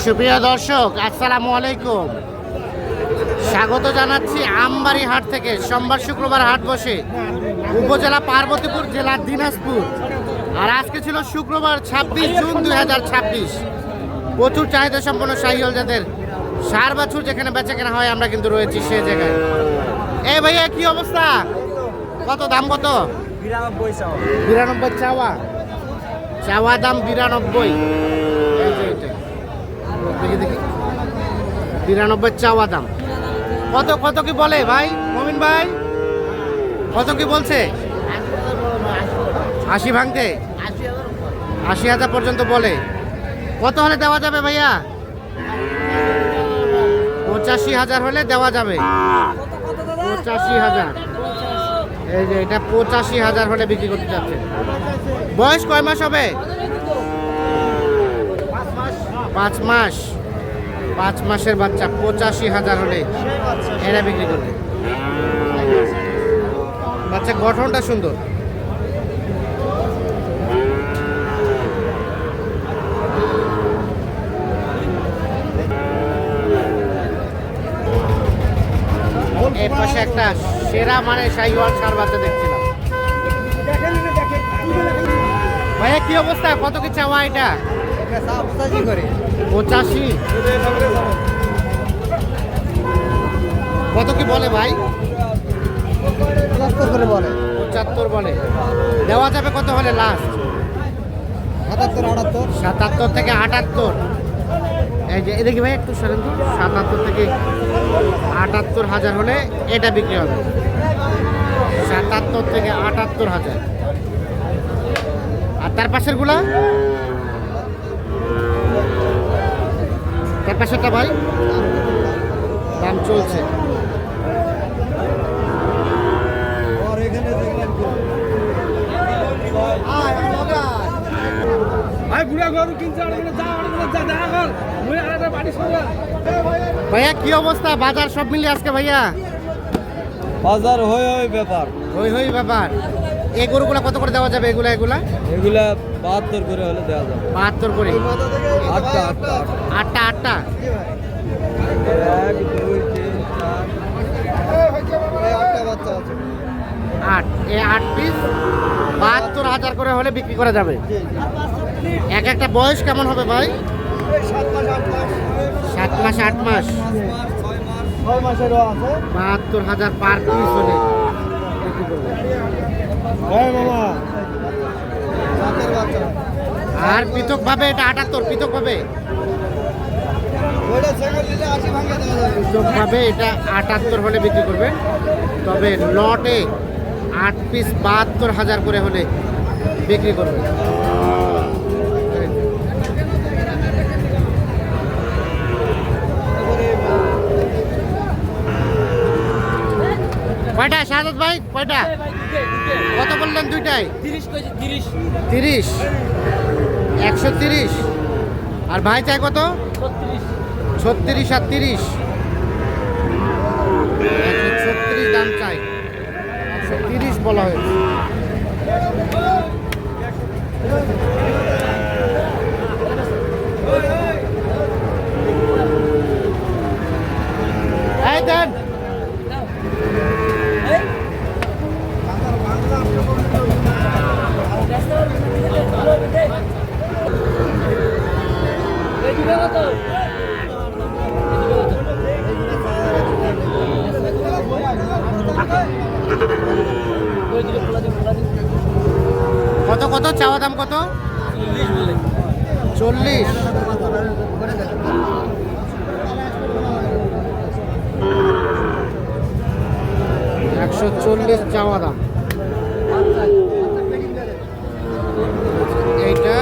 সুপ্রিয় দর্শক, আসসালামু আলাইকুম। স্বাগত জানাচ্ছি আমবাড়ি হাট থেকে। সোমবার শুক্রবার হাট বসে উপজেলা পার্বতীপুর, জেলা দিনাজপুর। আর আজকে ছিল শুক্রবার 26 জুন 2026। প্রচুর চাহিদা সম্পন্ন শাহিওয়াল জাতের ষাঁড় বাছুর যেখানে বেচা কেনা হয়, আমরা কিন্তু রয়েছি সে জায়গায়। এই ভাইয়া, কি অবস্থা? কত দাম? কত? 92 চাওয়া। চাওয়া দাম 92। দেখি দেখি, 92 চাওয়া দাম। কত কত কি বলে ভাই মমিন ভাই? কত কি বলছে? 80 ভাঙতে, 80,000 পর্যন্ত বলে। কত হলে দেওয়া যাবে ভাইয়া? 85,000 হলে দেওয়া যাবে। 85,000। এই যে এটা 85,000 হলে বিক্রি করতে চাচ্ছে। বয়স কয় মাস হবে? 5 মাস। 5 মাসের বাচ্চা 85,000 হলে এরা বিক্রি করবে। বাচ্চা গঠনটা সুন্দর। এই পাশে একটা সেরা মানে শাহিওয়াল ষাঁড় বাচ্চা দেখছিলাম। ভাইয়া, কি অবস্থা? কত কি চাওয়া এটা? 85। কত কি বলে ভাই? 75 বলে। দেওয়া যাবে কত হলে লাস্ট? 77 থেকে 78। এই যে এদিকে ভাই একটু সরেন তো। 77 থেকে 78,000 হলে এটা বিক্রি হবে। 77 থেকে 78,000। আর তার পাশের গুলা? তার পাশেরটা ভাই দাম চলছে। ভাইয়া, কি অবস্থা? বাজার সব মিলিয়ে আজকে ভাইয়া? বাজার হই ব্যাপার। ব্যাপার। এই গরুগুলা কত করে দেওয়া যাবে? এগুলা 72 করে হলে দেওয়া যাবে। 72 করে। আটটা। 8টা। 1 2 3 4 8টা বাচ্চা আছে। 8 পিস 72,000 করে হলে বিক্রি করা যাবে। এক একটা বয়স কেমন হবে ভাই? 7 মাস 8 মাস। 6 মাসেরও আছে। 72,000 পার পিস হলে বিক্রি করবে। আর পৃথক ভাবে এটা 78 পৃথক ভাবে। পৃথক ভাবে এটা 78 হলে বিক্রি করবে। তবে লটে 8 পিস 72,000 করে হলে বিক্রি করবে। কয়টা শাহাদাত ভাই? কয়টা? কত বললেন? দুইটাই 30। 130। আর ভাই চাই কত? 36 আর 30। 136 দাম চাই। 130 বলা হয়েছে। এই দেন। কত কত চাওয়া দাম? কত? 40। 140 চাওয়া দাম। এইটা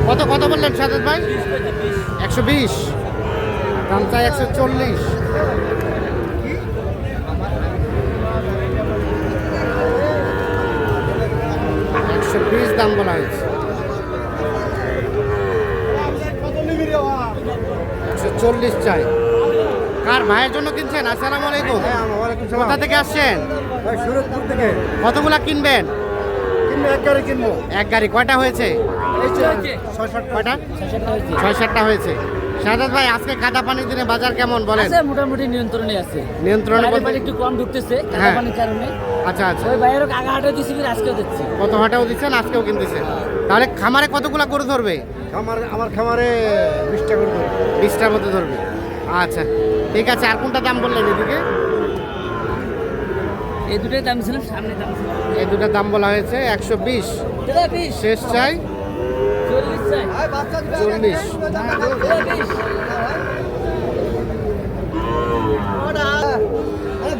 কত কত বললেন সাজাদ ভাই? 120 দাম চাই। 140। 120 দাম বলা হয়েছে। 40 চাই। কার ভাইয়ের জন্য কিনছেন? আসসালামু আলাইকুম। কোথা থেকে আসছেন? সুরতপুর থেকে কতগুলা কিনবেন? কিনবো, এক গাড়ি কিনবো। এক গাড়ি। কয়টা হয়েছে? এই যে কয়টা? 6-7টা হয়েছে। শাহাদাত ভাই, আজকে কাদা পানির দিনে বাজার কেমন বলেন? আছে, মোটামুটি নিয়ন্ত্রণে আছে। নিয়ন্ত্রণে বাইরে বলতে? বাইরে একটু কম ঢুকতেছে কাদা হ্যাঁ। পানির কারণে। আচ্ছা আচ্ছা। ওই বাইরে আগা হাটে দিছি, ফির আজকেও দিচ্ছি। কত হাটেও দিচ্ছেন, আজকেও কিনতেছেন? তাহলে খামারে কতগুলা গরু ধরবে? আমার খামারে 20টা করবো। 20টার মধ্যে ধরবে। আচ্ছা ঠিক আছে। আর কোনটা দাম বললেন এদিকে? এই দুটোই দাম ছিল, সামনে দাম ছিল এই দুটার দাম বলা হয়েছে 120। এটা 20, শেষ চাই 40 চাই। 40। এটা 20।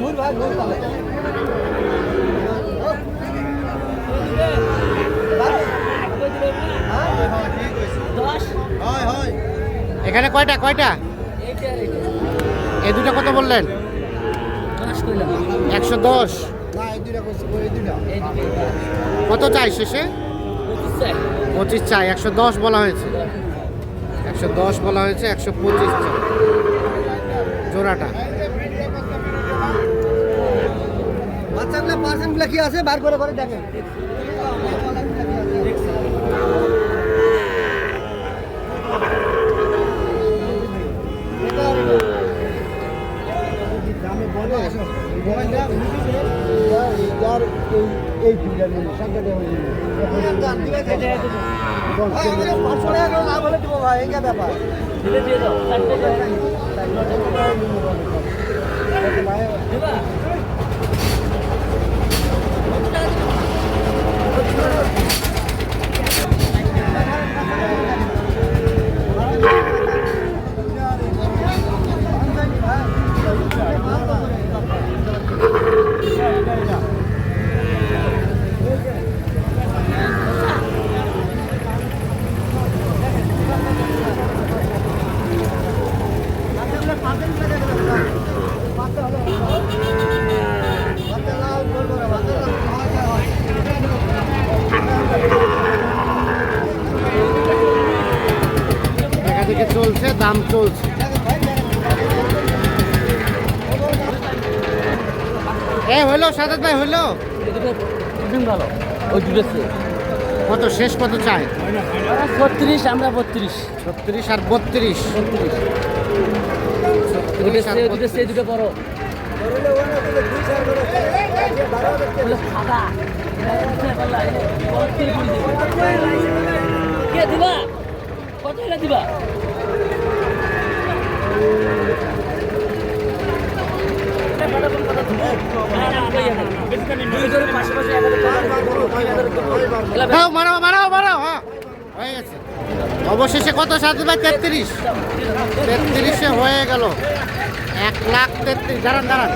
ভুল ভাই, ভুল ভাই। কই দিলেন না? 10, এখানে কয়টা কয়টা? এইটা আর এইটা। এই দুটো কত বললেন? 10 কইলাম। 110। না, এই দুইটা করছি, এই দুইটা। এই দুটো কত চাই শেষে? 25 চাই। 25 চাই। 110 বলা হয়েছে। 110 বলা হয়েছে, 125 চাই জোড়াটা। বাচ্চাগুলো পার্সেন্টগুলো কি আছে বার করে করে দেখেন। ব্যাপার দিলে দিয়ে দাও, 4টে দাও। দিবা? দেখা দেখে চলছে, দাম চলছে। হইলো সাদাত ভাই, হইলো এই দুটো দুদিন ভালো, ওই দুটো চেয়ে। কত? শেষ কত চাই? 36, আমরা 32। 36 আর 32। 32। 36 আর দুটো চেয়ে, দুটো বড়। বলে সাদা। কে দিবা? কত হলে দিবা? দাও, মারাও মারাও মারাও। হ্যাঁ হয়ে গেছে। অবশেষে কত সাদাত ভাই? 33। 33-এ হয়ে গেল। 1,33,000। দাঁড়ান দাঁড়ান।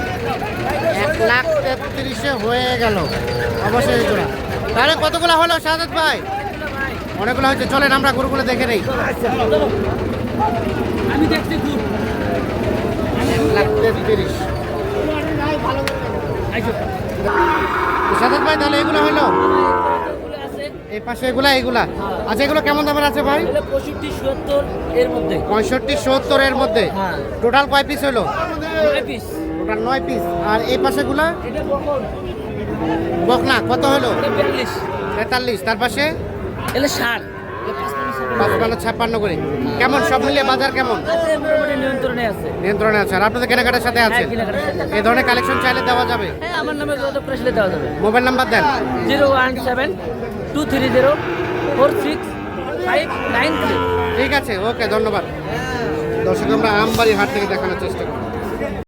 1,33,000-এ হয়ে গেল অবশেষে জোড়া। তাহলে কতগুলো হলো সাদাত ভাই? অনেকগুলো হয়েছে। চলেন আমরা গরুগুলো দেখে নেই। আমি দেখছি খুব 1,33,000। সাদাত ভাই তাহলে এগুলো হলো? আছে এই পাশে এগুলা এগুলা। আচ্ছা এগুলো কেমন দামের আছে ভাই? 65-70 এর মধ্যে। 65-70 এর মধ্যে। হ্যাঁ, টোটাল কয় পিস হলো? 9 পিস। Total 9 piece. আর এই পাশেগুলা এটা বকন, বকনা কত হলো? এটা 42, 43। তার পাশে এটা 60, এটা 55 55 করে। কেমন সব মিলিয়ে বাজার কেমন? আছে, মোটামুটি নিয়ন্ত্রণে আছে। নিয়ন্ত্রণে আছে। আর আপনাদের কেনাকাটার সাথে আছে? হ্যাঁ, কেনাকাটার সাথে আছে। এই ধরনের কালেকশন চাইলে দেওয়া যাবে? হ্যাঁ, আমার নামে যোগাযোগ করে সেটা দেওয়া যাবে। মোবাইল নাম্বার দেন। 017-230-4693। ঠিক আছে, ওকে, ধন্যবাদ। দর্শক আমরা আমবাড়ি হাট থেকে দেখানোর চেষ্টা করি।